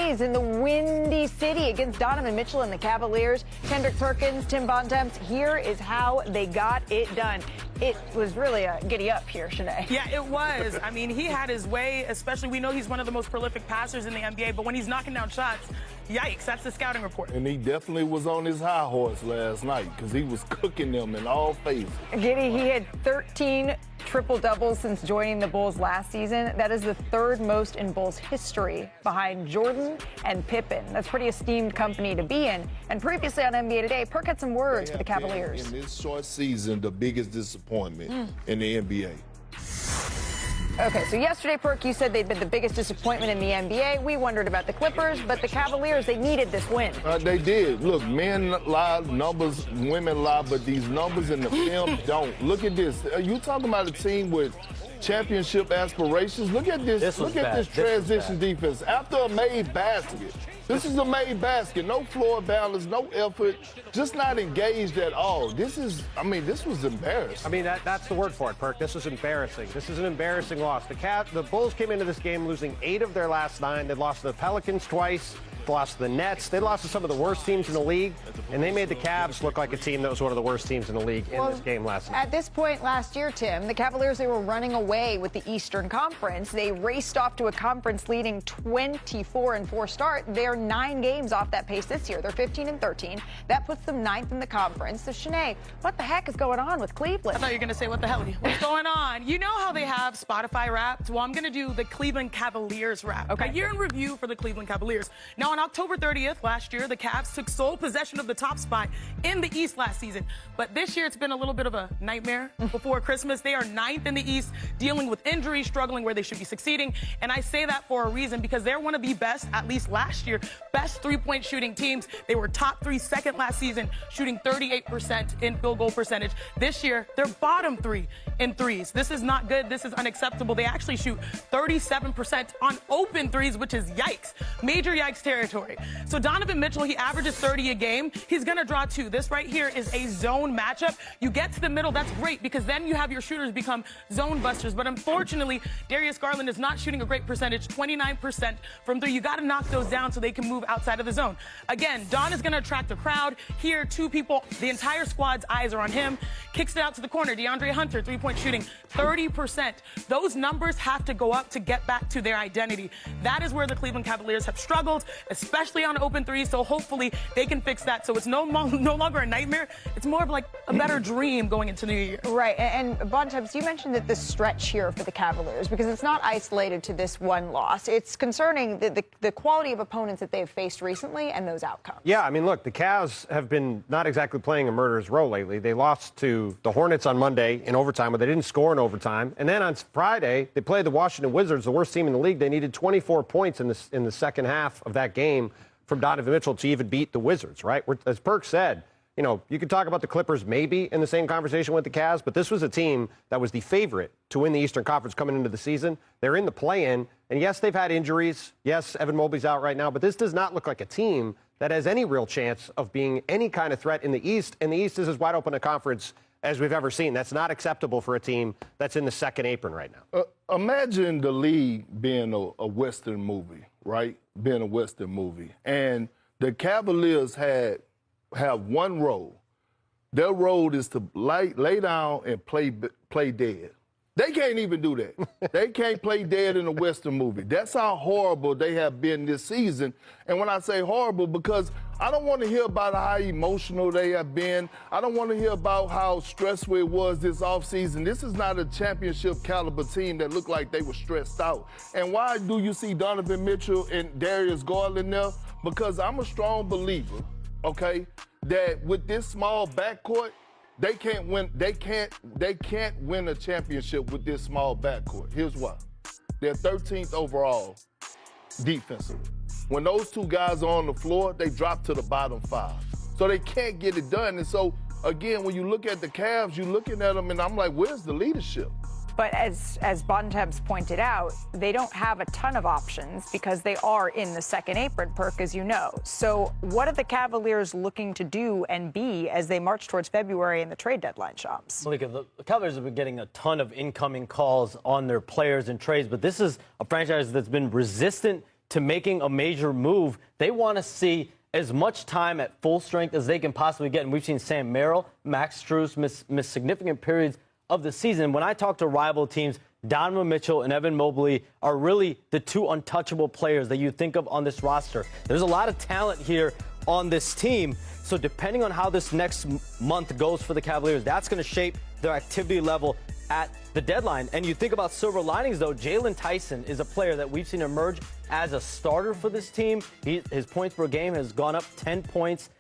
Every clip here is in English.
series in the Windy City against Donovan Mitchell and the Cavaliers. Kendrick Perkins, Tim Bontemps, here is how they got it done. It was really a giddy up here, Shanae. Yeah, it was. I mean, he had his way, especially we know he's one of the most prolific passers in the NBA, but when he's knocking down shots, yikes, that's the scouting report. And he definitely was on his high horse last night because he was cooking them in all phases. Giddy, he had 13 triple-doubles since joining the Bulls last season. That is the third most in Bulls history, behind Jordan and Pippen. That's pretty esteemed company to be in. And previously on NBA Today, Perk had some words for the Cavaliers. In this short season, the biggest disappointment in the NBA. Okay, so yesterday, Perk, you said they'd been the biggest disappointment in the NBA. We wondered about the Clippers, but the Cavaliers, they needed this win. They did. Look, men lie, numbers, women lie, but these numbers in the film don't. Look at this. Are you talking about a team with championship aspirations? Look at this. Look at this transition defense. After a made basket. This is a made basket. No floor balance, no effort, just not engaged at all. This was embarrassing. I mean, that's the word for it, Perk. This is embarrassing. This is an embarrassing loss. The Bulls came into this game losing 8 of their last 9. They lost to the Pelicans twice. They lost to the Nets. They lost to some of the worst teams in the league, and they made the Cavs look like a team that was one of the worst teams in the league in this game last night. At this point last year, Tim, the Cavaliers, they were running away with the Eastern Conference. They raced off to a conference-leading 24-4 start. They're 9 games off that pace this year. They're 15-13. That puts them 9th in the conference. So, Shanae, what the heck is going on with Cleveland? I thought you were going to say, what the hell? What's going on? You know how they have Spotify Wrapped? Well, I'm going to do the Cleveland Cavaliers Wrap. Okay. A year in review for the Cleveland Cavaliers. Now, on October 30th last year, the Cavs took sole possession of the top spot in the East last season. But this year, it's been a little bit of a nightmare before Christmas. They are 9th in the East, dealing with injuries, struggling where they should be succeeding. And I say that for a reason, because they're one of the best, at least last year, best three-point shooting teams. They were top 3 second last season, shooting 38% in field goal percentage. This year, they're bottom 3 in threes. This is not good. This is unacceptable. They actually shoot 37% on open threes, which is yikes. Major yikes territory. So Donovan Mitchell, he averages 30 a game. He's going to draw 2. This right here is a zone matchup. You get to the middle, that's great, because then you have your shooters become zone busters. But unfortunately, Darius Garland is not shooting a great percentage, 29% from 3. You got to knock those down so they can move outside of the zone. Again, Don is going to attract the crowd. Here, 2 people, the entire squad's eyes are on him. Kicks it out to the corner. DeAndre Hunter, 3-point shooting, 30%. Those numbers have to go up to get back to their identity. That is where the Cleveland Cavaliers have struggled, especially on open threes. So hopefully they can fix that. So it's no longer a nightmare. It's more of like a better dream going into the new year. Right. And Bontemps, you mentioned that the stretch here for the Cavaliers, because it's not isolated to this one loss. It's concerning the quality of opponents that they've faced recently and those outcomes. Yeah, I mean, look, the Cavs have been not exactly playing a murderer's row lately. They lost to the Hornets on Monday in overtime, but they didn't score in overtime. And then on Friday, they played the Washington Wizards, the worst team in the league. They needed 24 points in the second half of that game from Donovan Mitchell to even beat the Wizards, right? As Perk said, you know, you could talk about the Clippers maybe in the same conversation with the Cavs, but this was a team that was the favorite to win the Eastern Conference coming into the season. They're in the play-in, and yes, they've had injuries. Yes, Evan Mobley's out right now, but this does not look like a team that has any real chance of being any kind of threat in the East, and the East is as wide open a conference as we've ever seen. That's not acceptable for a team that's in the second apron right now. Imagine the league being a Western movie, right? Being a Western movie. And the Cavaliers have one role. Their role is to lay down and play dead. They can't even do that. They can't play dead in a Western movie. That's how horrible they have been this season. And when I say horrible, because I don't want to hear about how emotional they have been. I don't want to hear about how stressful it was this offseason. This is not a championship caliber team that looked like they were stressed out. And why do you see Donovan Mitchell and Darius Garland there? Because I'm a strong believer, okay, that with this small backcourt, they can't win. They can't win a championship with this small backcourt. Here's why: they're 13th overall defensively. When those 2 guys are on the floor, they drop to the bottom 5, so they can't get it done. And so again, when you look at the Cavs, you're looking at them, and I'm like, where's the leadership? But as Bontemps pointed out, they don't have a ton of options because they are in the second apron, Perk, as you know. So what are the Cavaliers looking to do and be as they march towards February and the trade deadline shops? Malika, the Cavaliers have been getting a ton of incoming calls on their players and trades, but this is a franchise that's been resistant to making a major move, they want to see as much time at full strength as they can possibly get. And we've seen Sam Merrill, Max Strus miss significant periods of the season. When I talk to rival teams, Donovan Mitchell and Evan Mobley are really the two untouchable players that you think of on this roster. There's a lot of talent here on this team. So depending on how this next month goes for the Cavaliers, that's going to shape their activity level at the deadline. And you think about silver linings, though, Jalen Tyson is a player that we've seen emerge as a starter for this team. His points per game has gone up 10 points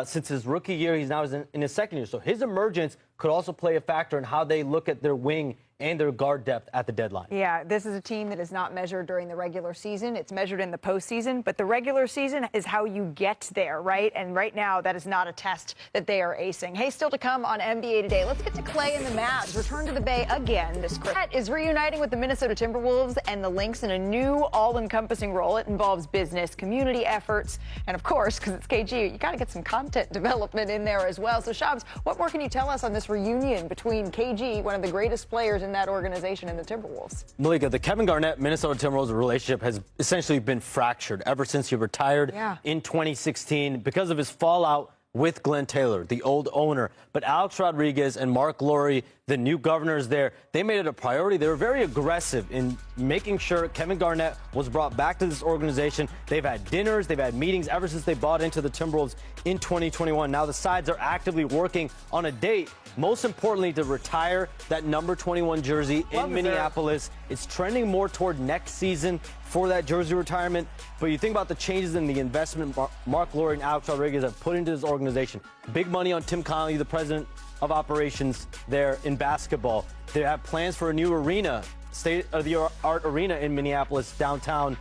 since his rookie year. He's now in his second year. So his emergence could also play a factor in how they look at their wing and their guard depth at the deadline. Yeah, this is a team that is not measured during the regular season. It's measured in the postseason, but the regular season is how you get there, right? And right now, that is not a test that they are acing. Hey, still to come on NBA Today, let's get to Clay and the Mavs. Return to the Bay again this Christmas. Is reuniting with the Minnesota Timberwolves and the Lynx in a new all-encompassing role. It involves business, community efforts, and of course, because it's KG, you got to get some content development in there as well. So, Shabs, what more can you tell us on this reunion between KG, one of the greatest players in that organization, and the Timberwolves? Malika, the Kevin Garnett Minnesota Timberwolves relationship has essentially been fractured ever since he retired in 2016 because of his fallout with Glenn Taylor, the old owner. But Alex Rodriguez and Mark Lowry, the new governors there, they made it a priority. They were very aggressive in making sure Kevin Garnett was brought back to this organization. They've had dinners, they've had meetings ever since they bought into the Timberwolves in 2021. Now the sides are actively working on a date, most importantly, to retire that number 21 jersey in Minneapolis. It's trending more toward next season for that jersey retirement. But you think about the changes in the investment Mark Lowry and Alex Rodriguez have put into this organization. Big money on Tim Connelly, the president of operations there in basketball. They have plans for a new arena, state-of-the-art arena in Minneapolis downtown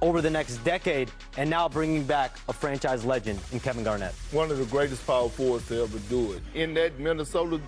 over the next decade, and now bringing back a franchise legend in Kevin Garnett. One of the greatest power forwards to ever do it. In that Minnesota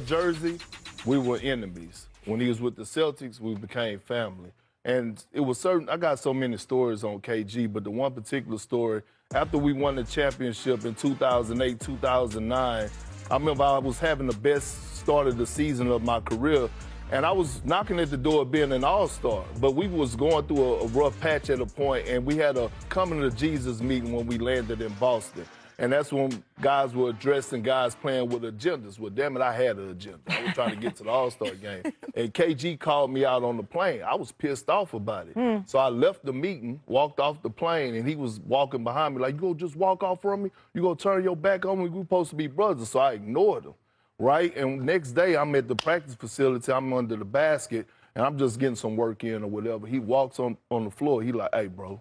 jersey, we were enemies. When he was with the Celtics, we became family. And it was certain, I got so many stories on KG, but the one particular story, after we won the championship in 2008, 2009, I remember I was having the best start of the season of my career, and I was knocking at the door of being an all-star. But we was going through a rough patch at a point, and we had a coming to Jesus meeting when we landed in Boston. And that's when guys were addressing guys playing with agendas. Well, damn it, I had an agenda. I was trying to get to the All-Star game. And KG called me out on the plane. I was pissed off about it. So I left the meeting, walked off the plane, and he was walking behind me like, you gonna just walk off from me? You gonna turn your back on me? We're supposed to be brothers. So I ignored him, right? And next day, I'm at the practice facility. I'm under the basket, and I'm just getting some work in or whatever. He walks on the floor. He like, hey, bro,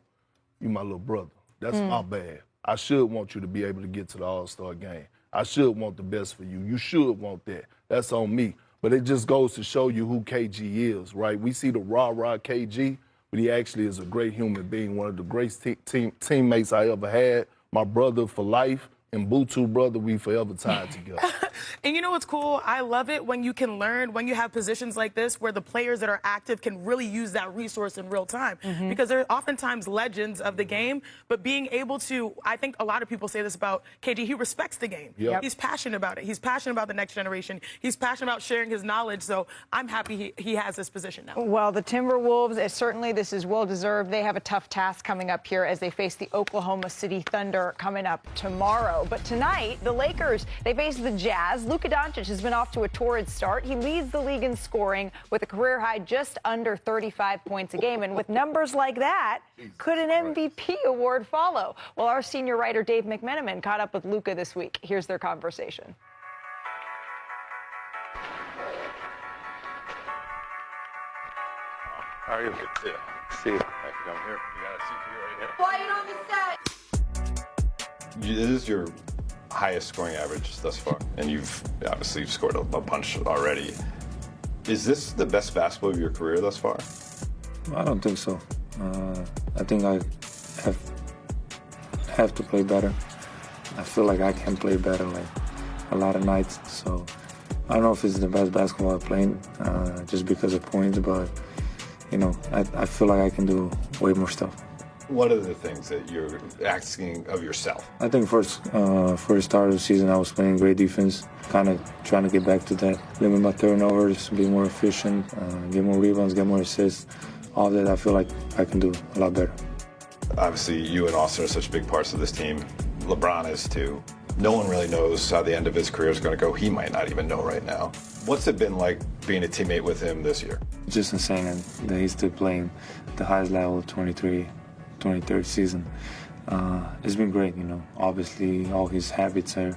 you my little brother. That's my bad. I should want you to be able to get to the All-Star game. I should want the best for you. You should want that. That's on me. But it just goes to show you who KG is, right? We see the rah-rah KG, but he actually is a great human being, one of the greatest teammates I ever had, my brother for life, and Butu brother, we forever tied together. And you know what's cool? I love it when you can learn, when you have positions like this where the players that are active can really use that resource in real time. Because they're oftentimes legends of the game, but being able to, I think a lot of people say this about KG, he respects the game. He's passionate about it. He's passionate about the next generation. He's passionate about sharing his knowledge. So I'm happy he has this position now. Well, the Timberwolves, certainly this is well-deserved. They have a tough task coming up here as they face the Oklahoma City Thunder coming up tomorrow. But tonight, the Lakers, they face the Jazz. Luka Doncic has been off to a torrid start. He leads the league in scoring with a career high just under 35 points a game. And with numbers like that, could an MVP award follow? Well, our senior writer, Dave McMenamin, caught up with Luka this week. Here's their conversation. How are you? Good to see you. Thanks for coming here. You got a seat here right here. Quiet on the set. This is your highest scoring average thus far, and you've obviously scored a bunch already. Is this the best basketball of your career thus far? I don't think so. I think I have to play better. I feel like I can play better, like a lot of nights. So I don't know if it's the best basketball I've played just because of points, but you know, I feel like I can do way more stuff. What are the things that you're asking of yourself? I think for the start of the season, I was playing great defense, kind of trying to get back to that, limit my turnovers, be more efficient, get more rebounds, get more assists. All that I feel like I can do a lot better. Obviously, you and Austin are such big parts of this team. LeBron is too. No one really knows how the end of his career is going to go. He might not even know right now. What's it been like being a teammate with him this year? Just insane that he's still playing the highest level, 23rd season. It's been great, Obviously, all his habits are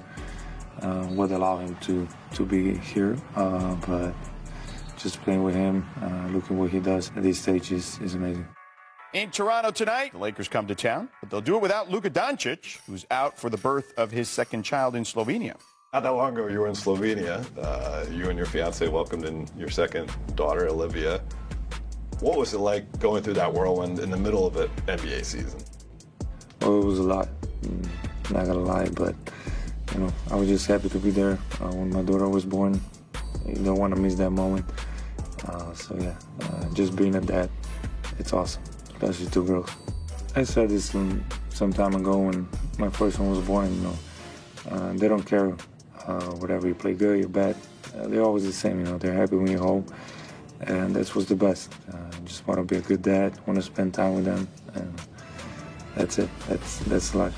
what allow him to be here. But just playing with him, looking what he does at this stage is amazing. In Toronto tonight, the Lakers come to town, but they'll do it without Luka Doncic, who's out for the birth of his second child in Slovenia. Not that long ago, you were in Slovenia. You and your fiance welcomed in your second daughter, Olivia. What was it like going through that whirlwind in the middle of an NBA season? Well, it was a lot, not gonna lie, but I was just happy to be there when my daughter was born. You don't want to miss that moment. Just being a dad, it's awesome, especially two girls. I said this some time ago when my first one was born. They don't care whatever you play good, you're bad. They're always the same. They're happy when you're home, and that's what's the best. Just want to be a good dad, want to spend time with them, and that's it. That's life.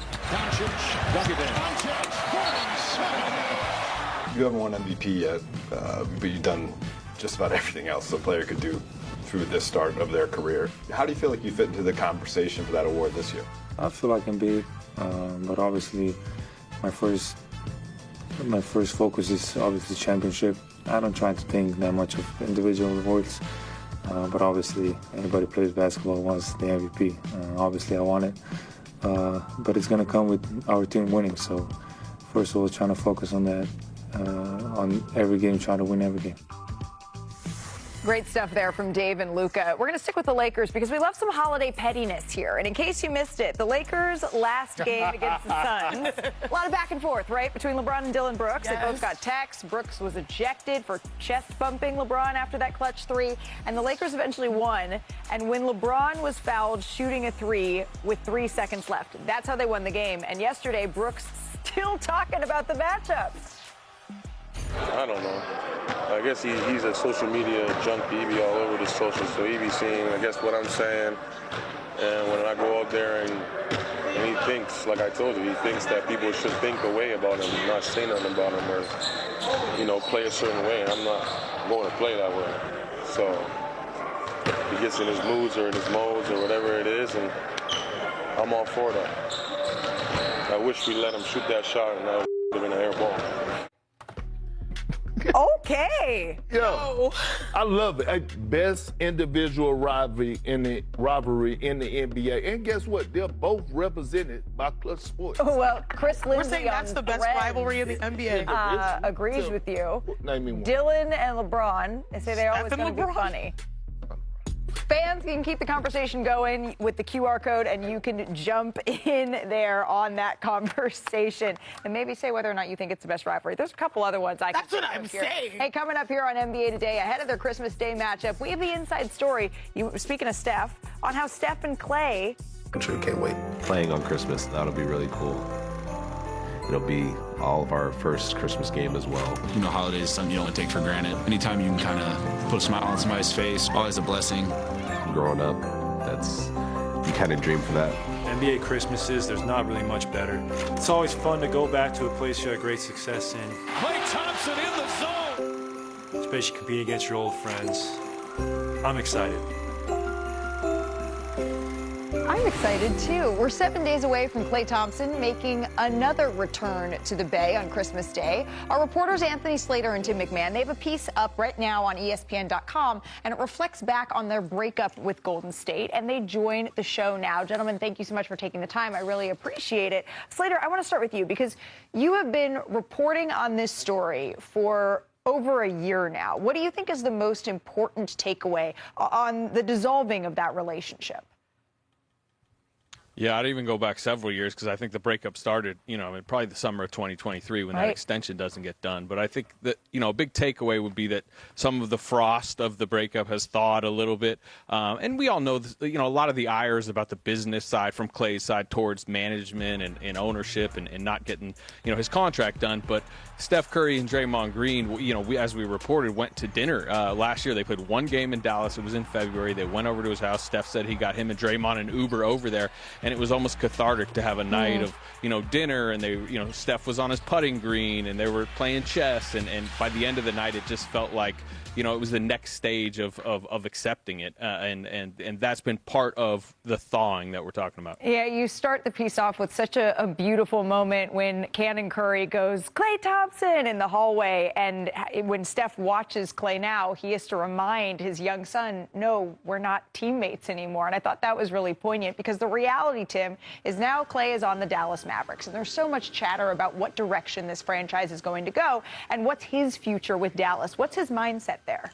You haven't won MVP yet, but you've done just about everything else a player could do through this start of their career. How do you feel like you fit into the conversation for that award this year? I feel I can be, but obviously my first focus is obviously championship. I don't try to think that much of individual awards, but obviously anybody who plays basketball wants the MVP. Obviously I want it, but it's going to come with our team winning. So first of all, trying to focus on that, on every game, trying to win every game. Great stuff there from Dave and Luka. We're going to stick with the Lakers because we love some holiday pettiness here. And in case you missed it, the Lakers' last game against the Suns, a lot of back and forth, right, between LeBron and Dylan Brooks. Yes. They both got texts. Brooks was ejected for chest-bumping LeBron after that clutch three. And the Lakers eventually won. And when LeBron was fouled shooting a three with 3 seconds left, that's how they won the game. And yesterday, Brooks still talking about the matchup. I don't know. I guess he's a social media junkie. He be all over the social, so he be seeing, I guess, what I'm saying. And when I go out there and he thinks, like I told you, he thinks that people should think a way about him, not say nothing about him, or, play a certain way. And I'm not going to play that way. So he gets in his moods or in his modes or whatever it is, and I'm all for that. I wish we let him shoot that shot, and that would have been an air ball. Okay. Yo, I love it. Best individual rivalry in the NBA. And guess what? They're both represented by Clutch Sports. Well, Chris Lindsay We're saying that's the best rivalry in the NBA. Agrees with you. Name me one. Dylan and LeBron, they say they're always Steph and going to be LeBron. funny. Fans can keep the conversation going with the QR code, and you can jump in there on that conversation and maybe say whether or not you think it's the best rivalry. There's a couple other ones I can That's what think I'm of here. saying. Hey, coming up here on NBA Today, ahead of their Christmas Day matchup, we have the inside story, speaking of Steph, on how Steph and Clay. I'm sure can't wait. Playing on Christmas, that'll be really cool. It'll be all of our first Christmas game as well. Holidays is something you don't want to take for granted. Anytime you can kind of put a smile on somebody's face, always a blessing. Growing up, you kind of dream for that. NBA Christmases, there's not really much better. It's always fun to go back to a place you had great success in. Klay Thompson in the zone. Especially competing against your old friends. I'm excited. I'm excited, too. We're 7 days away from Klay Thompson making another return to the Bay on Christmas Day. Our reporters Anthony Slater and Tim McMahon, they have a piece up right now on ESPN.com, and it reflects back on their breakup with Golden State, and they join the show now. Gentlemen, thank you so much for taking the time. I really appreciate it. Slater, I want to start with you because you have been reporting on this story for over a year now. What do you think is the most important takeaway on the dissolving of that relationship? Yeah, I'd even go back several years because I think the breakup started, probably the summer of 2023 when that extension doesn't get done. But I think that, a big takeaway would be that some of the frost of the breakup has thawed a little bit. And we all know, a lot of the ires about the business side from Klay's side towards management and ownership and not getting, his contract done. But Steph Curry and Draymond Green, we, as we reported, went to dinner last year. They played one game in Dallas. It was in February. They went over to his house. Steph said he got him and Draymond an Uber over there. And and it was almost cathartic to have a night of, dinner, and Steph was on his putting green, and they were playing chess, and by the end of the night, it just felt like, it was the next stage of accepting it, and that's been part of the thawing that we're talking about. Yeah, you start the piece off with such a beautiful moment when Cannon Curry goes, Klay Thompson, in the hallway, and when Steph watches Klay now, he has to remind his young son, no, we're not teammates anymore, and I thought that was really poignant, because the reality, Tim, is now Klay is on the Dallas Mavericks, and there's so much chatter about what direction this franchise is going to go, and what's his future with Dallas. What's his mindset there?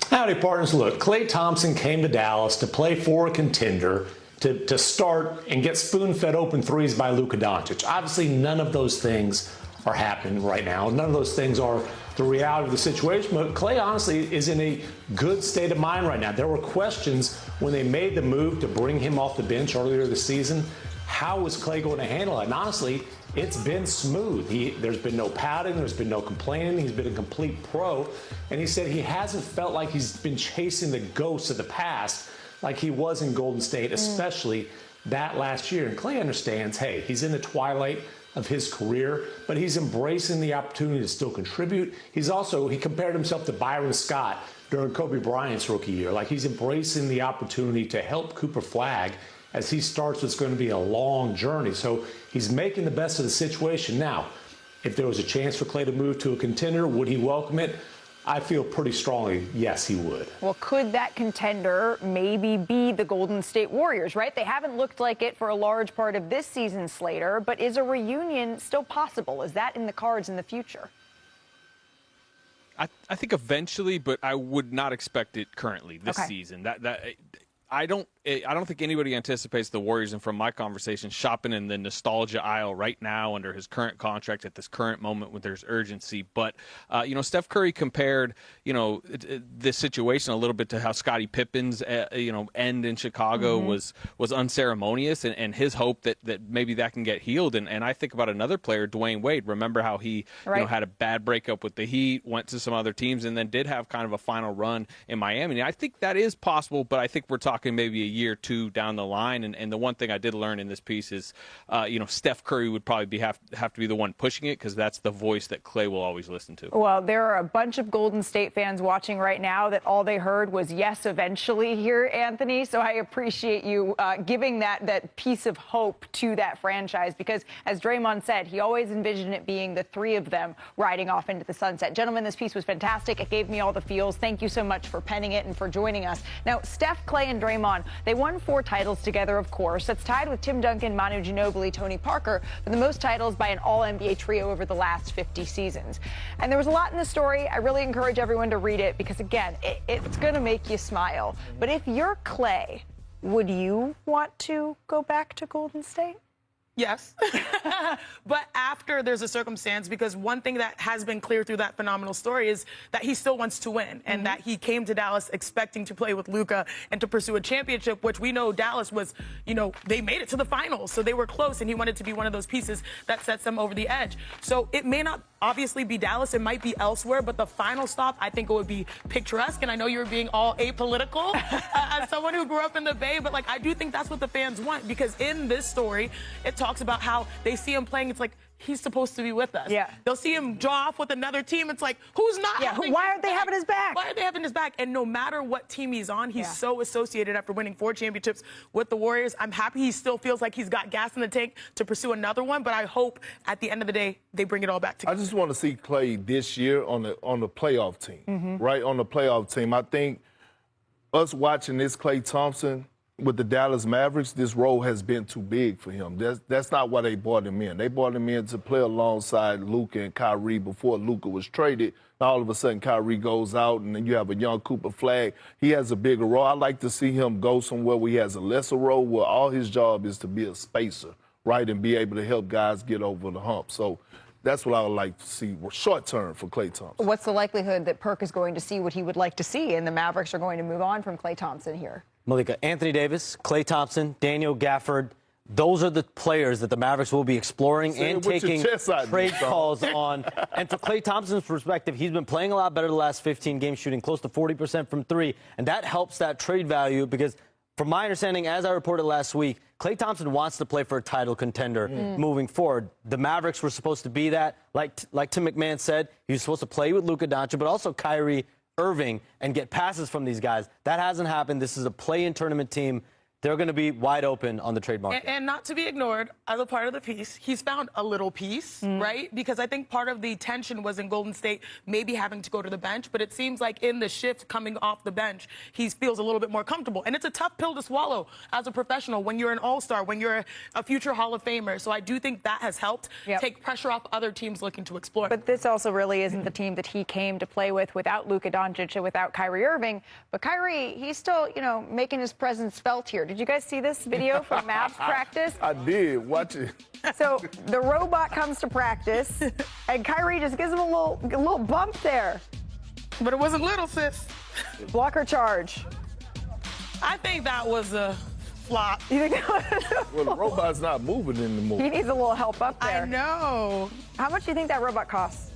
Howdy, partners. Look, Klay Thompson came to Dallas to play for a contender, to start and get spoon-fed open threes by Luka Doncic. Obviously, none of those things are happening right now. None of those things are the reality of the situation. But Klay, honestly, is in a good state of mind right now. There were questions when they made the move to bring him off the bench earlier this season. How was Klay going to handle it? And honestly, it's been smooth. There's been no pouting. There's been no complaining. He's been a complete pro. And he said he hasn't felt like he's been chasing the ghosts of the past like he was in Golden State, especially that last year. And Klay understands, hey, he's in the twilight of his career, but he's embracing the opportunity to still contribute. He compared himself to Byron Scott during Kobe Bryant's rookie year. Like, he's embracing the opportunity to help Cooper Flagg as he starts what's going to be a long journey. So he's making the best of the situation. Now, if there was a chance for Klay to move to a contender, would he welcome it? I feel pretty strongly, yes, he would. Well, could that contender maybe be the Golden State Warriors, right? They haven't looked like it for a large part of this season, Slater, but is a reunion still possible? Is that in the cards in the future? I think eventually, but I would not expect it currently this season. I don't think anybody anticipates the Warriors, and from my conversation, shopping in the nostalgia aisle right now under his current contract at this current moment when there's urgency. But, Steph Curry compared, this situation a little bit to how Scottie Pippen's, end in Chicago was unceremonious, and his hope that maybe that can get healed. And I think about another player, Dwayne Wade. Remember how he had a bad breakup with the Heat, went to some other teams, and then did have kind of a final run in Miami. And I think that is possible, but I think we're talking maybe a year or two down the line. And the one thing I did learn in this piece is, Steph Curry would probably have to be the one pushing it, because that's the voice that Klay will always listen to. Well, there are a bunch of Golden State fans watching right now that all they heard was yes, eventually here, Anthony. So I appreciate you giving that piece of hope to that franchise, because as Draymond said, he always envisioned it being the three of them riding off into the sunset. Gentlemen, this piece was fantastic. It gave me all the feels. Thank you so much for penning it and for joining us. Now, Steph, Klay, and Draymond, they won 4 titles together, of course. That's tied with Tim Duncan, Manu Ginobili, Tony Parker for the most titles by an all-NBA trio over the last 50 seasons. And there was a lot in the story. I really encourage everyone to read it, because, again, it's going to make you smile. But if you're Klay, would you want to go back to Golden State? Yes, but after there's a circumstance, because one thing that has been clear through that phenomenal story is that he still wants to win, and that he came to Dallas expecting to play with Luka and to pursue a championship, which we know Dallas was, they made it to the finals, so they were close, and he wanted to be one of those pieces that sets them over the edge. So it may not obviously be Dallas, it might be elsewhere, but the final stop, I think it would be picturesque, and I know you're being all apolitical as someone who grew up in the Bay, but I do think that's what the fans want, because in this story, it talks about how they see him playing. It's like, he's supposed to be with us. Yeah. They'll see him draw off with another team. It's like, who's not? Yeah. Why aren't they having his back? Why are they having his back? And no matter what team he's on, he's so associated after winning 4 championships with the Warriors. I'm happy he still feels like he's got gas in the tank to pursue another one, but I hope at the end of the day, they bring it all back together. I just want to see Klay this year on the playoff team, right? On the playoff team. I think us watching this Klay Thompson with the Dallas Mavericks, this role has been too big for him. That's not why they brought him in. They brought him in to play alongside Luka and Kyrie before Luka was traded. All of a sudden, Kyrie goes out, and then you have a young Cooper Flagg. He has a bigger role. I like to see him go somewhere where he has a lesser role, where all his job is to be a spacer, right, and be able to help guys get over the hump. So that's what I would like to see short term for Klay Thompson. What's the likelihood that Perk is going to see what he would like to see, and the Mavericks are going to move on from Klay Thompson here? Malika, Anthony Davis, Klay Thompson, Daniel Gafford, those are the players that the Mavericks will be exploring and taking trade calls on. And for Klay Thompson's perspective, he's been playing a lot better the last 15 games, shooting close to 40% from 3, and that helps that trade value, because From my understanding, as I reported last week, Klay Thompson wants to play for a title contender moving forward. The Mavericks were supposed to be that. Like Tim McMahon said, he was supposed to play with Luka Doncic, but also Kyrie Irving and get passes from these guys. That hasn't happened. This is a play-in tournament team. They're going to be wide open on the trade market. And not to be ignored, as a part of the piece, he's found a little piece, right? Because I think part of the tension was in Golden State maybe having to go to the bench, but it seems like in the shift coming off the bench, he feels a little bit more comfortable. And it's a tough pill to swallow as a professional when you're an all-star, when you're a future Hall of Famer. So I do think that has helped take pressure off other teams looking to explore. But this also really isn't the team that he came to play with without Luka Doncic and without Kyrie Irving. But Kyrie, he's still, making his presence felt here. Did you guys see this video from Mavs practice? I did. Watch it. So the robot comes to practice, and Kyrie just gives him a little bump there. But it wasn't little, sis. Blocker charge. I think that was a flop. You think that was Well, the robot's not moving anymore. He needs a little help up there. I know. How much do you think that robot costs?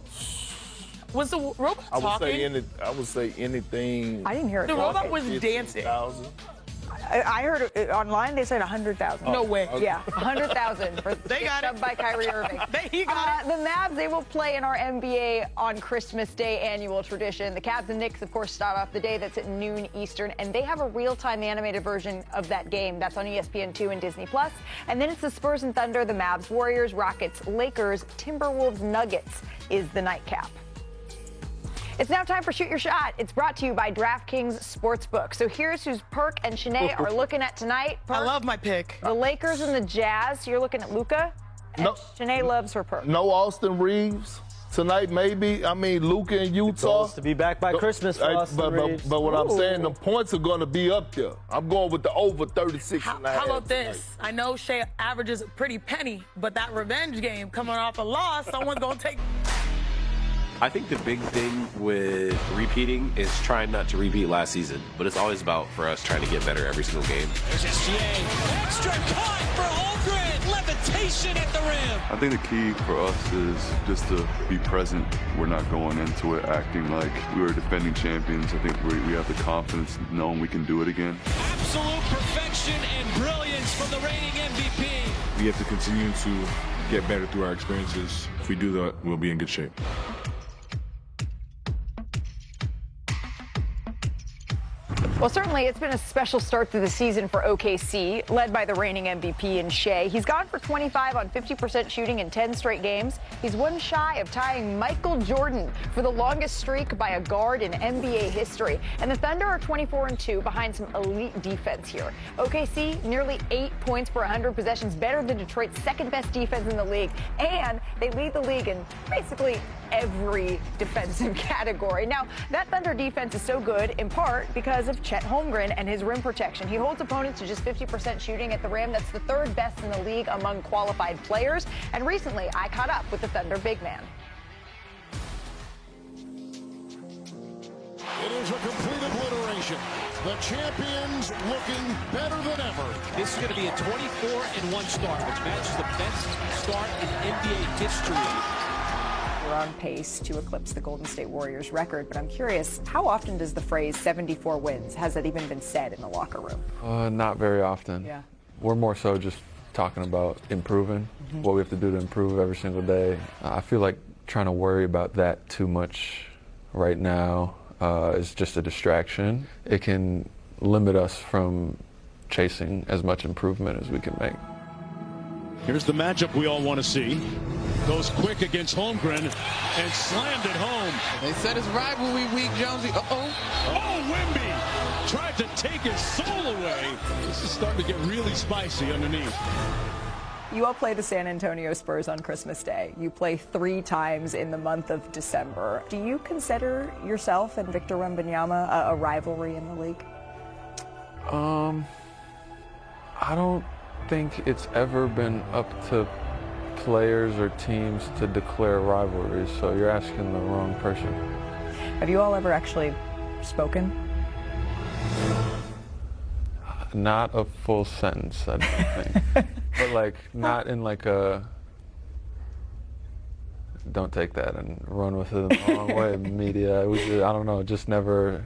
Was the robot talking? I would say anything. I didn't hear it. The robot was dancing. 15,000. I heard it online. They said 100,000. No way. Yeah, 100,000 for They got it. by Kyrie Irving. He got it. The Mavs, they will play in our NBA on Christmas Day annual tradition. The Cavs and Knicks, of course, start off the day. That's at noon Eastern, and they have a real-time animated version of that game. That's on ESPN2 and Disney+. And then it's the Spurs and Thunder, the Mavs, Warriors, Rockets, Lakers, Timberwolves, Nuggets is the nightcap. It's now time for Shoot Your Shot. It's brought to you by DraftKings Sportsbook. So here's whose Perk and Shanae are looking at tonight. Perk, I love my pick. The Lakers and the Jazz. So you're looking at Luka. And Shanae loves her Perk. No Austin Reeves tonight, maybe. I mean, Luka in Utah. To be back by Christmas for Austin Reeves. But what I'm saying, the points are going to be up there. I'm going with the over 36 How and a half about tonight. this? I know Shea averages a pretty penny, but that revenge game coming off a loss, someone's going to take. I think the big thing with repeating is trying not to repeat last season, but it's always about, for us, trying to get better every single game. There's SGA. Extra cut for Holmgren. Levitation at the rim. I think the key for us is just to be present. We're not going into it acting like we were defending champions. I think we have the confidence knowing we can do it again. Absolute perfection and brilliance from the reigning MVP. We have to continue to get better through our experiences. If we do that, we'll be in good shape. Well, certainly it's been a special start to the season for OKC, led by the reigning MVP in Shea. He's gone for 25 on 50% shooting in 10 straight games. He's one shy of tying Michael Jordan for the longest streak by a guard in NBA history. And the Thunder are 24-2 behind some elite defense here. OKC, nearly 8 points per 100 possessions, better than Detroit's second-best defense in the league. And they lead the league in basically every defensive category. Now, that Thunder defense is so good in part because of Chet Holmgren and his rim protection. He holds opponents to just 50% shooting at the rim. That's the third best in the league among qualified players. And recently, I caught up with the Thunder big man. It is a complete obliteration. The champions looking better than ever. This is going to be a 24-1 start, which matches the best start in NBA history. We're on pace to eclipse the Golden State Warriors record, but I'm curious, how often does the phrase 74 wins, has that even been said in the locker room? Not very often. Yeah. We're more so just talking about improving, what we have to do to improve every single day. I feel like trying to worry about that too much right now is just a distraction. It can limit us from chasing as much improvement as we can make. Here's the matchup we all want to see. Goes quick against Holmgren and slammed it home. They said it's rivalry week, Jonesy. Oh, Wemby tried to take his soul away. This is starting to get really spicy underneath. You all play the San Antonio Spurs on Christmas Day. You play 3 times in the month of December. Do you consider yourself and Victor Wembanyama a rivalry in the league? I don't think it's ever been up to players or teams to declare rivalries, so you're asking the wrong person. Have you all ever actually spoken? Not a full sentence, I don't think. But like, not in like a, don't take that and run with it in the wrong way, media. I don't know, just never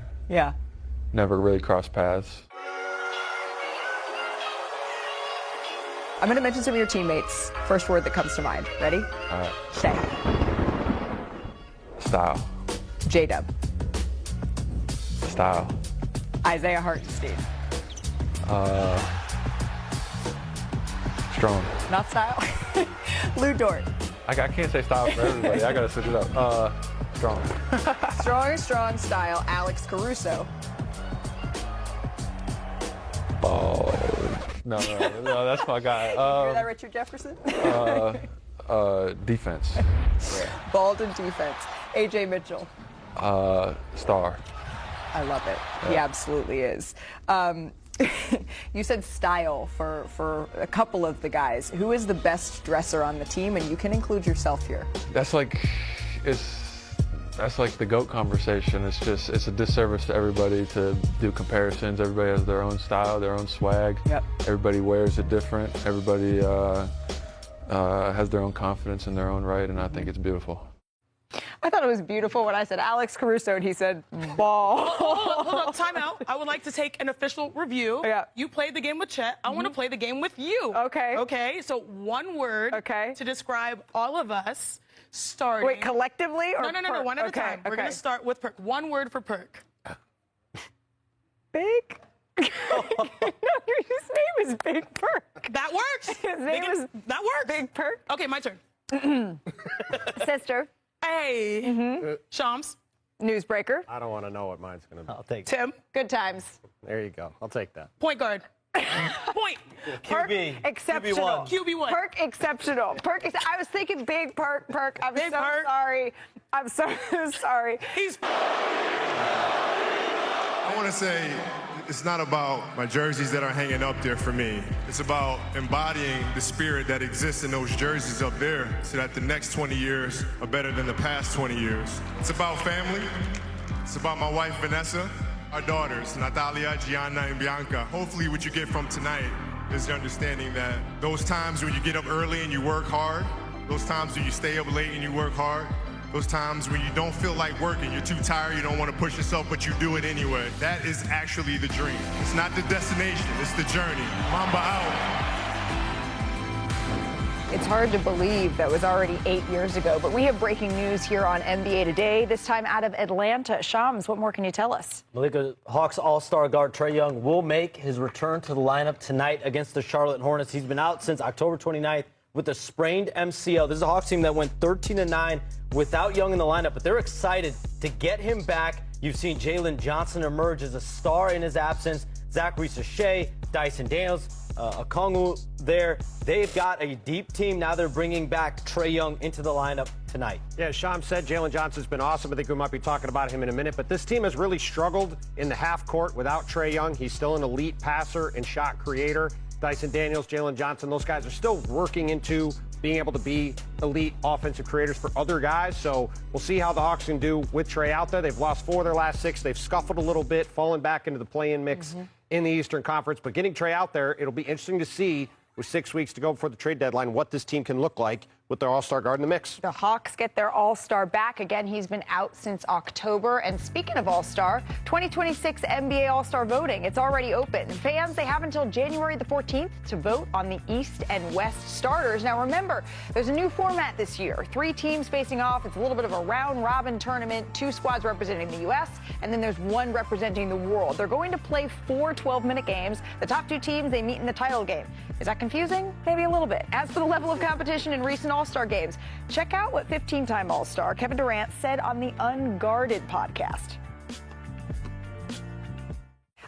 really crossed paths. I'm going to mention some of your teammates. First word that comes to mind. Ready? All right. Shay. Style. J-Dub. Style. Isaiah Hartenstein. Strong. Not style. Lou Dort. I can't say style for everybody. I got to switch it up. Strong. Strong style. Alex Caruso. No, that's my guy. Hear that, Richard Jefferson? Defense. Bald and defense. AJ Mitchell. Star. I love it. He absolutely is. You said style for a couple of the guys. Who is the best dresser on the team? And you can include yourself here. That's like the GOAT conversation. It's a disservice to everybody to do comparisons. Everybody has their own style, their own swag. Yep. Everybody wears it different. Everybody has their own confidence in their own right, and I think it's beautiful. I thought it was beautiful when I said Alex Caruso, and he said ball. Hold on, time out. I would like to take an official review. Yeah. You played the game with Chet. I want to play the game with you. Okay. Okay, so one word to describe all of us, starting. Wait, collectively or No, one at a time. We're going to start with Perk. One word for Perk. Big? No, his name is Big Perk. That works. His name is that works. Big Perk. Okay, my turn. Sister. Hey. Shams. Newsbreaker. I don't want to know what mine's going to be. I'll take Tim. Good times. There you go. I'll take that. Point guard. Point. Perk exceptional. QB1. Perk exceptional. I was thinking Big Perk. I'm Big so Perk. sorry. I'm so sorry. I want to say it's not about my jerseys that are hanging up there for me. It's about embodying the spirit that exists in those jerseys up there so that the next 20 years are better than the past 20 years. It's about family. It's about my wife, Vanessa, our daughters, Natalia, Gianna, and Bianca. Hopefully what you get from tonight is the understanding that those times when you get up early and you work hard, those times when you stay up late and you work hard, those times when you don't feel like working, you're too tired, you don't want to push yourself, but you do it anyway. That is actually the dream. It's not the destination, it's the journey. Mamba out. It's hard to believe that was already 8 years ago, but we have breaking news here on NBA Today, this time out of Atlanta. Shams, what more can you tell us? Malika, Hawks All-Star guard Trae Young will make his return to the lineup tonight against the Charlotte Hornets. He's been out since October 29th with a sprained MCL. This is a Hawks team that went 13-9 without Young in the lineup, but they're excited to get him back. You've seen Jalen Johnson emerge as a star in his absence. Zachary Sachet, Dyson Daniels, Okongwu there. They've got a deep team. Now they're bringing back Trae Young into the lineup tonight. Yeah, Sham said Jalen Johnson's been awesome. I think we might be talking about him in a minute. But this team has really struggled in the half court without Trae Young. He's still an elite passer and shot creator. Dyson Daniels, Jalen Johnson, those guys are still working into being able to be elite offensive creators for other guys. So we'll see how the Hawks can do with Trae out there. They've lost 4 of their last 6. They've scuffled a little bit, fallen back into the play-in mix in the Eastern Conference. But getting Trae out there, it'll be interesting to see with 6 weeks to go before the trade deadline what this team can look like with their all-star guard in the mix. The Hawks get their all-star back. Again, he's been out since October. And speaking of all-star, 2026 NBA all-star voting, it's already open. Fans, they have until January the 14th to vote on the East and West starters. Now, remember, there's a new format this year. 3 teams facing off. It's a little bit of a round-robin tournament. 2 squads representing the U.S., and then there's 1 representing the world. They're going to play 4 12-minute games. The top 2 teams, they meet in the title game. Is that confusing? Maybe a little bit. As for the level of competition in recent all-star games, check out what 15-time all-star Kevin Durant said on the Unguarded podcast.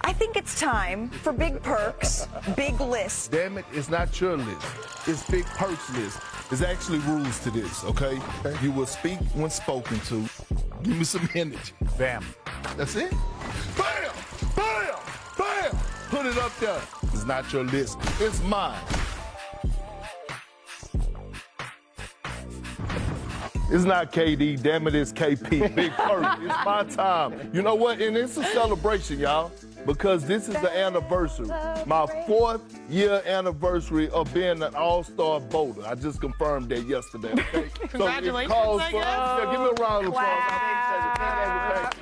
I think it's time for Big Perk's Big List. Damn it, it's not your list. It's Big Perk's list. There's actually rules to this, okay? You will speak when spoken to. Give me some energy. Bam. That's it. Bam! Bam! Bam! Put it up there. It's not your list. It's mine. It's not KD, damn it, it's KP. Big Perk. It's my time. You know what? And it's a celebration, y'all, because this is the anniversary. My 4th year anniversary of being an all-star voter. I just confirmed that yesterday, okay? Congratulations, So I guess. yeah, give me a round of applause.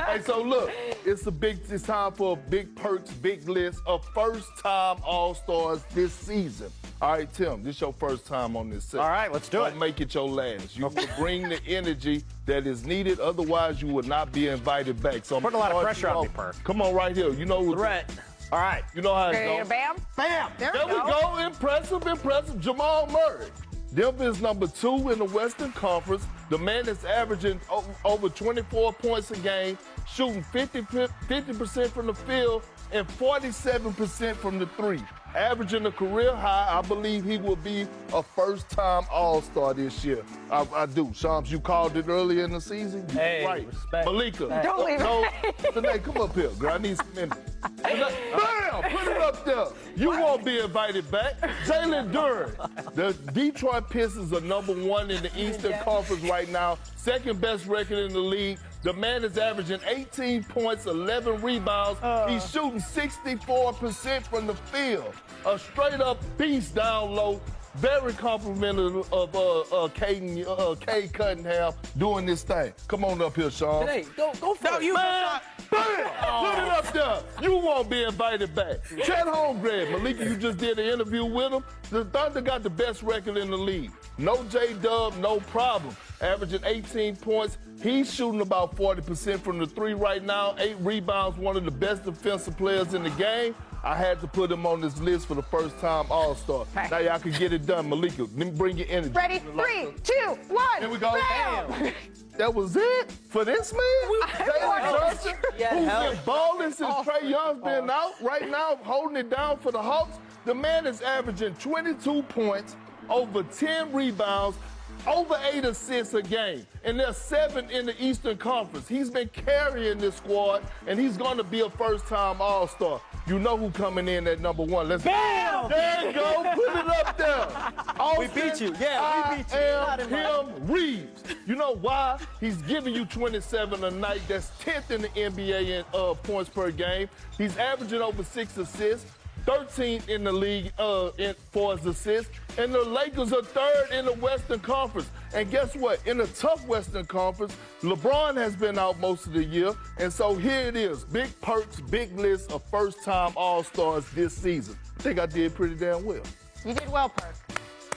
Hey, so look, it's time for a Big Perks, Big List of first-time all-stars this season. All right, Tim, this is your first time on this set. All right, let's do it. Don't make it your last. You will bring the energy that is needed. Otherwise, you will not be invited back. So I'm putting a lot of pressure on me, Perk. Come on right here. You know Threat. All right. You know how it Ready goes. to bam? Bam. There we go. Impressive. Jamal Murray. Denver is number 2 in the Western Conference. The man is averaging over 24 points a game, shooting 50% from the field and 47% from the three. Averaging a career high. I believe he will be a first-time All-Star this year. I do. Shams, you called it earlier in the season. Hey, right. respect. Malika. Don't leave it. Renee, come up here, girl. I need some minutes. Bam! Put it up there. You won't be invited back. Jalen Duren. The Detroit Pistons are number 1 in the Eastern Conference right now. Second best record in the league. The man is averaging 18 points, 11 rebounds. He's shooting 64% from the field. A straight-up beast down low. Very complimentary of Cade Cunningham doing this thing. Come on up here, Sean. Hey, go for it. Man, bam! Put it up there. You won't be invited back. Chet Holmgren, Malika, you just did an interview with him. The Thunder got the best record in the league. No J-Dub, no problem. Averaging 18 points. He's shooting about 40% from the three right now. 8 rebounds, one of the best defensive players in the game. I had to put him on this list for the first time All-Star. Okay. Now y'all can get it done. Malika, let me bring your energy. Ready? 3, 2, 1. Here we go. Bam! That was it for this man? Jalen Johnson, who's been balling since Trae Young's been out, right now holding it down for the Hawks. The man is averaging 22 points, over 10 rebounds, over 8 assists a game. And there's 7 in the Eastern Conference. He's been carrying this squad, and he's going to be a first-time All-Star. You know who coming in at number 1. Let's Bam! There you go. Put it up there. We beat you. Yeah, we beat you. I am him, Reeves. You know why? He's giving you 27 a night. That's 10th in the NBA in points per game. He's averaging over 6 assists. 13th in the league for his assists. And the Lakers are 3rd in the Western Conference. And guess what? In a tough Western Conference, LeBron has been out most of the year. And so here it is. Big perks, big list of first-time All-Stars this season. I think I did pretty damn well. You did well, Perk.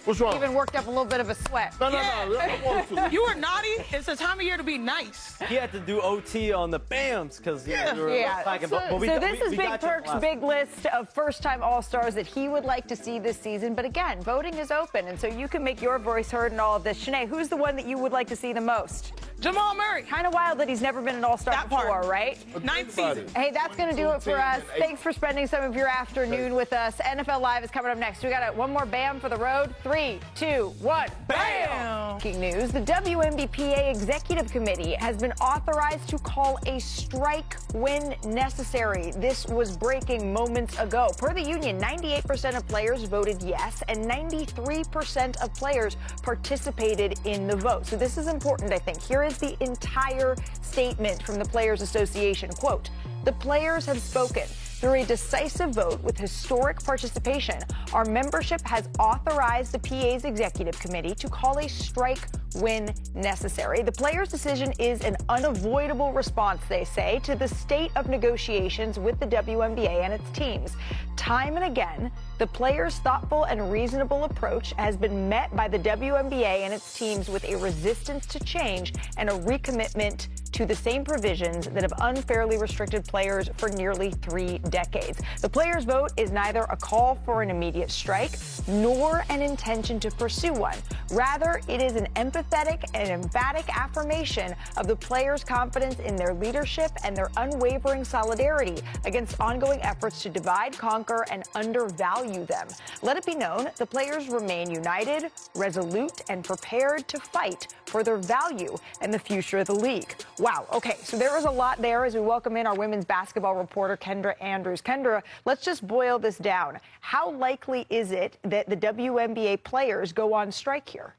What's wrong? Even worked up a little bit of a sweat. No, I want to. You were naughty. It's the time of year to be nice. He had to do OT on the BAMs because you were talking about. So this is Big Perk's big list of first-time All-Stars that he would like to see this season. But again, voting is open, and so you can make your voice heard in all of this. Shanae, who's the one that you would like to see the most? Jamal Murray. Kind of wild that he's never been an All-Star before, right? 9th season. Hey, that's going to do it for us. Thanks for spending some of your afternoon with us. NFL Live is coming up next. We got one more bam for the road. 3, 2, 1, bam! Breaking news, the WNBPA Executive Committee has been authorized to call a strike when necessary. This was breaking moments ago. Per the union, 98% of players voted yes, and 93% of players participated in the vote. So this is important, I think. Here is the entire statement from the Players Association. Quote, "The players have spoken. Through a decisive vote with historic participation, our membership has authorized the PA's executive committee to call a strike when necessary. The players' decision is an unavoidable response, they say, to the state of negotiations with the WNBA and its teams. Time and again, the players' thoughtful and reasonable approach has been met by the WNBA and its teams with a resistance to change and a recommitment to the same provisions that have unfairly restricted players for nearly 3 decades. The players' vote is neither a call for an immediate strike nor an intention to pursue one. Rather, it is an empathetic and emphatic affirmation of the players' confidence in their leadership and their unwavering solidarity against ongoing efforts to divide, conquer, and undervalue them. Let it be known, the players remain united, resolute, and prepared to fight for their value and the future of the league." Wow. Okay, so there was a lot there as we welcome in our women's basketball reporter, Kendra Andrews. Kendra, let's just boil this down. How likely is it that the WNBA players go on strike here?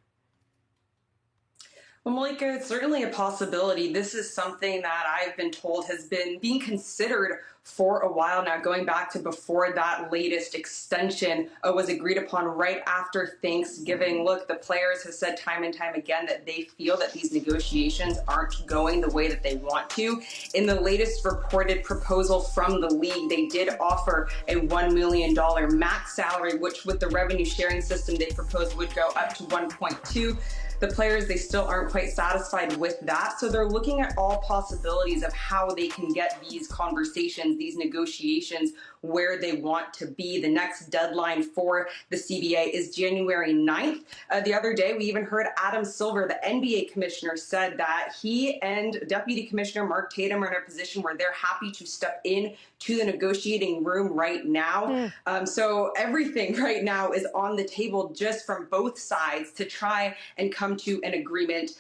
Well, Malika, it's certainly a possibility. This is something that I've been told has been being considered for a while now, going back to before that latest extension was agreed upon right after Thanksgiving. Look, the players have said time and time again that they feel that these negotiations aren't going the way that they want to. In the latest reported proposal from the league, they did offer a $1 million max salary, which with the revenue sharing system they proposed would go up to 1.2. The players, they still aren't quite satisfied with that. So they're looking at all possibilities of how they can get these conversations, these negotiations, where they want to be. The next deadline for the CBA is January 9th. The other day, we even heard Adam Silver, the NBA commissioner, said that he and Deputy Commissioner Mark Tatum are in a position where they're happy to step in to the negotiating room right now. So everything right now is on the table just from both sides to try and come to an agreement,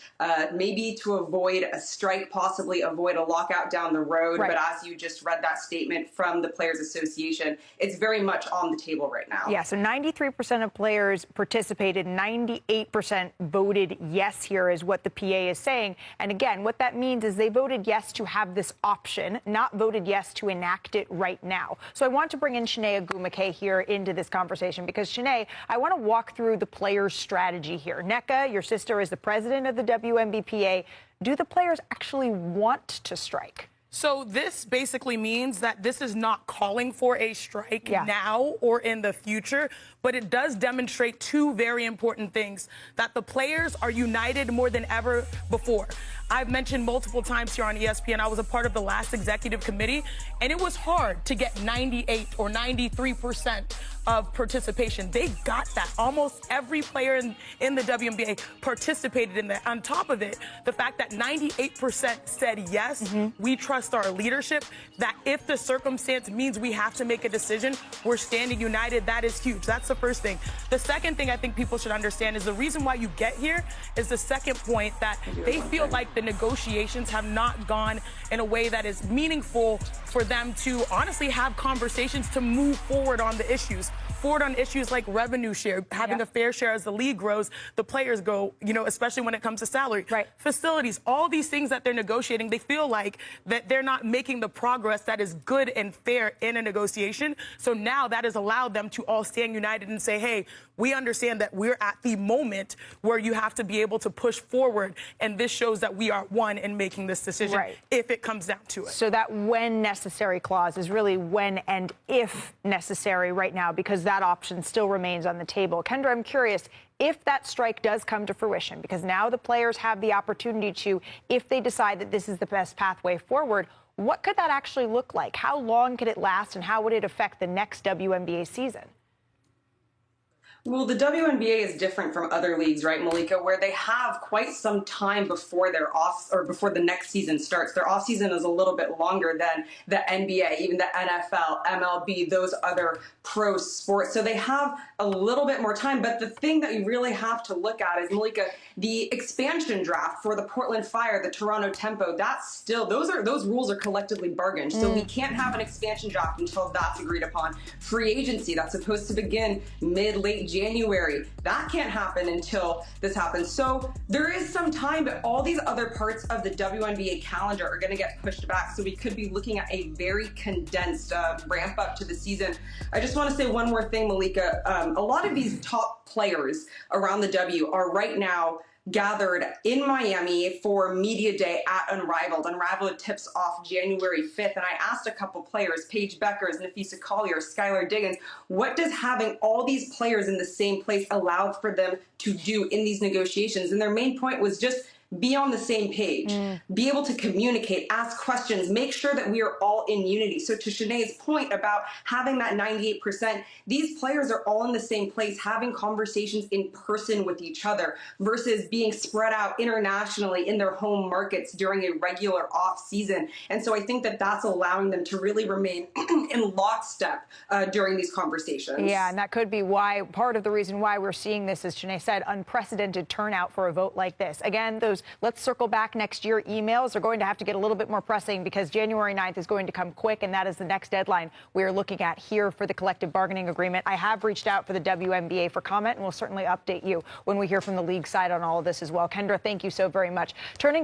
maybe to avoid a strike, possibly avoid a lockout down the road. But as you just read that statement from the Players Association, it's very much on the table right now. Yeah, so 93% of players participated, 98% voted yes here is what the PA is saying. And again, what that means is they voted yes to have this option, not voted yes to enact it right now. So I want to bring in Shanae Agumake here into this conversation because, Shanae, I want to walk through the players' strategy here. Nneka, your sister, is the president of the WNBPA. Do the players actually want to strike? So this basically means that this is not calling for a strike now or in the future, but it does demonstrate two very important things, that the players are united more than ever before. I've mentioned multiple times here on ESPN, I was a part of the last executive committee, and it was hard to get 98 or 93% of participation. They got that. Almost every player in the WNBA participated in that. On top of it, the fact that 98% said yes, we trust our leadership, that if the circumstance means we have to make a decision, we're standing united. That is huge. That's the first thing. The second thing I think people should understand is the reason why you get here is the second point, that they feel like the negotiations have not gone in a way that is meaningful for them to honestly have conversations to move forward on the issues. Forward on issues like revenue share, having a fair share as the league grows, the players go, especially when it comes to salary. Facilities, all these things that they're negotiating, they feel like that they're not making the progress that is good and fair in a negotiation. So now that has allowed them to all stand united and say, hey, we understand that we're at the moment where you have to be able to push forward, and this shows that we are one in making this decision if it comes down to it. So that when necessary clause is really when and if necessary right now, because that option still remains on the table. Kendra, I'm curious, if that strike does come to fruition, because now the players have the opportunity to, if they decide that this is the best pathway forward, what could that actually look like? How long could it last, and how would it affect the next WNBA season? Well, the WNBA is different from other leagues, right, Malika, where they have quite some time before they're off or before the next season starts. Their off season is a little bit longer than the NBA, even the NFL, MLB, those other pro sports. So they have a little bit more time. But the thing that you really have to look at is, Malika, the expansion draft for the Portland Fire, the Toronto Tempo, that's still, those rules are collectively bargained. So we can't have an expansion draft until that's agreed upon. Free agency, that's supposed to begin mid-late January. That can't happen until this happens. So there is some time, but all these other parts of the WNBA calendar are going to get pushed back. So we could be looking at a very condensed ramp up to the season. I just want to say one more thing, Malika. A lot of these top players around the W are right now gathered in Miami for Media Day at Unrivaled. Unrivaled tips off January 5th. And I asked a couple players, Paige Beckers, Nafisa Collier, Skylar Diggins, what does having all these players in the same place allow for them to do in these negotiations? And their main point was just be on the same page, be able to communicate, ask questions, make sure that we are all in unity. So to Shanae's point about having that 98%, these players are all in the same place, having conversations in person with each other versus being spread out internationally in their home markets during a regular off season. And so I think that that's allowing them to really remain in lockstep during these conversations. Yeah, and that could be why, part of the reason why we're seeing this, as Shanae said, unprecedented turnout for a vote like this. Again, those let's circle back next year emails are going to have to get a little bit more pressing because January 9th is going to come quick, and that is the next deadline we are looking at here for the collective bargaining agreement. I have reached out for the WNBA for comment, and we'll certainly update you when we hear from the league side on all of this as well. Kendra, thank you so very much. Turning